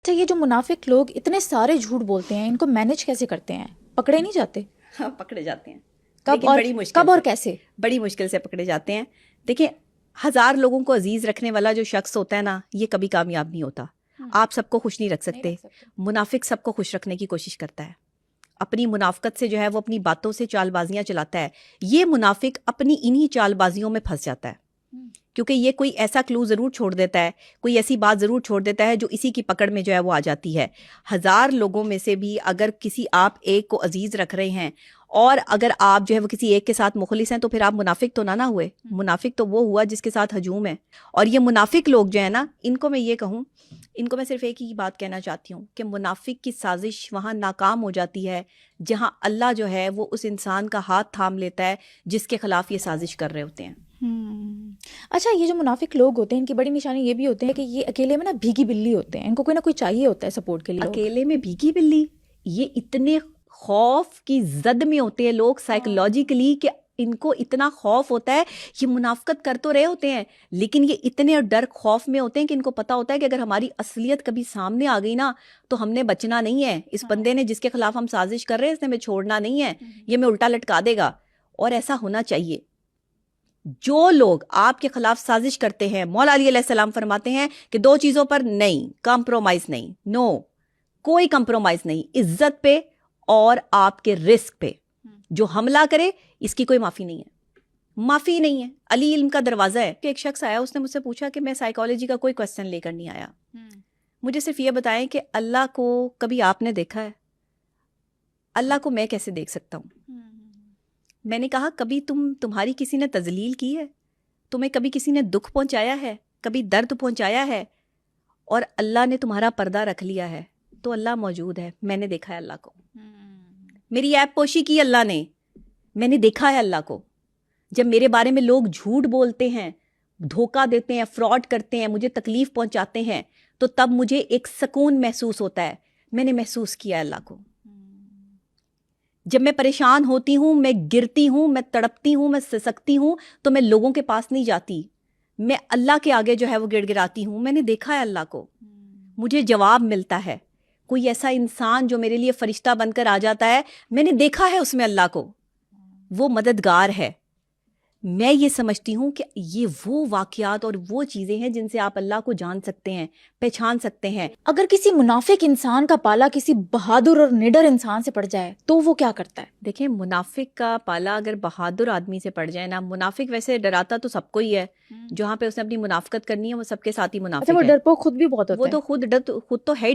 اچھا، یہ جو منافق لوگ اتنے سارے جھوٹ بولتے ہیں، ان کو مینیج کیسے کرتے ہیں؟ پکڑے نہیں جاتے؟ ہاں پکڑے جاتے ہیں، کب اور کب اور کیسے؟ بڑی مشکل سے پکڑے جاتے ہیں. دیکھیں 1000 لوگوں کو عزیز رکھنے والا جو شخص ہوتا ہے نا، یہ کبھی کامیاب نہیں ہوتا. آپ سب کو خوش نہیں رکھ سکتے. منافق سب کو خوش رکھنے کی کوشش کرتا ہے، اپنی منافقت سے جو ہے وہ اپنی باتوں سے چال بازیاں چلاتا ہے. یہ منافق اپنی انہی چال بازیوں میں پھنس جاتا ہے، کیونکہ یہ کوئی ایسا کلو ضرور چھوڑ دیتا ہے، کوئی ایسی بات ضرور چھوڑ دیتا ہے جو اسی کی پکڑ میں جو ہے وہ آ جاتی ہے. 1000 لوگوں میں سے بھی اگر کسی آپ ایک کو عزیز رکھ رہے ہیں اور اگر آپ جو ہے وہ کسی ایک کے ساتھ مخلص ہیں، تو پھر آپ منافق تو نہ ہوئے. منافق تو وہ ہوا جس کے ساتھ ہجوم ہے. اور یہ منافق لوگ جو ہے نا، ان کو میں یہ کہوں، ان کو میں صرف ایک ہی بات کہنا چاہتی ہوں کہ منافق کی سازش وہاں ناکام ہو جاتی ہے جہاں اللہ جو ہے وہ اس انسان کا ہاتھ تھام لیتا ہے جس کے خلاف یہ سازش کر رہے ہوتے ہیں. اچھا، یہ جو منافق لوگ ہوتے ہیں ان کی بڑی نشانی یہ بھی ہوتے ہیں کہ یہ اکیلے میں نا بھیگی بلی ہوتے ہیں، ان کو کوئی نہ کوئی چاہیے ہوتا ہے سپورٹ کے لیے. اکیلے میں بھیگی بلی، یہ اتنے خوف کی زد میں ہوتے ہیں لوگ سائیکولوجیکلی کہ ان کو اتنا خوف ہوتا ہے. یہ منافقت کر تو رہے ہوتے ہیں لیکن یہ اتنے ڈر خوف میں ہوتے ہیں کہ ان کو پتا ہوتا ہے کہ اگر ہماری اصلیت کبھی سامنے آ گئی نا تو ہم نے بچنا نہیں ہے. اس بندے نے جس کے خلاف ہم سازش کر رہے ہیں اس نے ہمیں چھوڑنا نہیں ہے، یہ میں الٹا لٹکا دے گا. اور ایسا ہونا چاہیے. جو لوگ آپ کے خلاف سازش کرتے ہیں، مولا علی علیہ السلام فرماتے ہیں کہ 2 چیزوں پر نہیں، کمپرومائز نہیں، نو، کوئی کمپرومائز نہیں، عزت پہ اور آپ کے رزق پہ. جو حملہ کرے اس کی کوئی معافی نہیں ہے، معافی نہیں ہے. علی علم کا دروازہ ہے. کہ ایک شخص آیا، اس نے مجھ سے پوچھا کہ میں سائیکالوجی کا کوئی کوسچن لے کر نہیں آیا، مجھے صرف یہ بتائیں کہ اللہ کو کبھی آپ نے دیکھا ہے؟ اللہ کو میں کیسے دیکھ سکتا ہوں؟ میں نے کہا کبھی تمہاری کسی نے تذلیل کی ہے؟ تمہیں کبھی کسی نے دکھ پہنچایا ہے، کبھی درد پہنچایا ہے اور اللہ نے تمہارا پردہ رکھ لیا ہے؟ تو اللہ موجود ہے، میں نے دیکھا ہے اللہ کو. میری عیب پوشی کی اللہ نے، میں نے دیکھا ہے اللہ کو. جب میرے بارے میں لوگ جھوٹ بولتے ہیں، دھوکہ دیتے ہیں، فراڈ کرتے ہیں، مجھے تکلیف پہنچاتے ہیں، تو تب مجھے ایک سکون محسوس ہوتا ہے. میں نے محسوس کیا اللہ کو. جب میں پریشان ہوتی ہوں، میں گرتی ہوں، میں تڑپتی ہوں، میں سسکتی ہوں، تو میں لوگوں کے پاس نہیں جاتی، میں اللہ کے آگے جو ہے وہ گڑ گڑاتی ہوں. میں نے دیکھا ہے اللہ کو، مجھے جواب ملتا ہے. کوئی ایسا انسان جو میرے لیے فرشتہ بن کر آ جاتا ہے، میں نے دیکھا ہے اس میں اللہ کو، وہ مددگار ہے. میں یہ سمجھتی ہوں کہ یہ وہ واقعات اور وہ چیزیں ہیں جن سے آپ اللہ کو جان سکتے ہیں، پہچان سکتے ہیں. اگر کسی منافق انسان کا پالا کسی بہادر اور نڈر انسان سے پڑ جائے تو وہ کیا کرتا ہے؟ دیکھیں منافق کا پالا اگر بہادر آدمی سے پڑ جائے نا، منافق ویسے ڈراتا تو سب کو ہی ہے، جہاں پہ اس نے اپنی منافقت کرنی ہے وہ سب کے ساتھ ہی منافق ہے. وہ ڈرپوک خود بھی بہت ہوتا ہے. وہ تو خود تو ہے ہی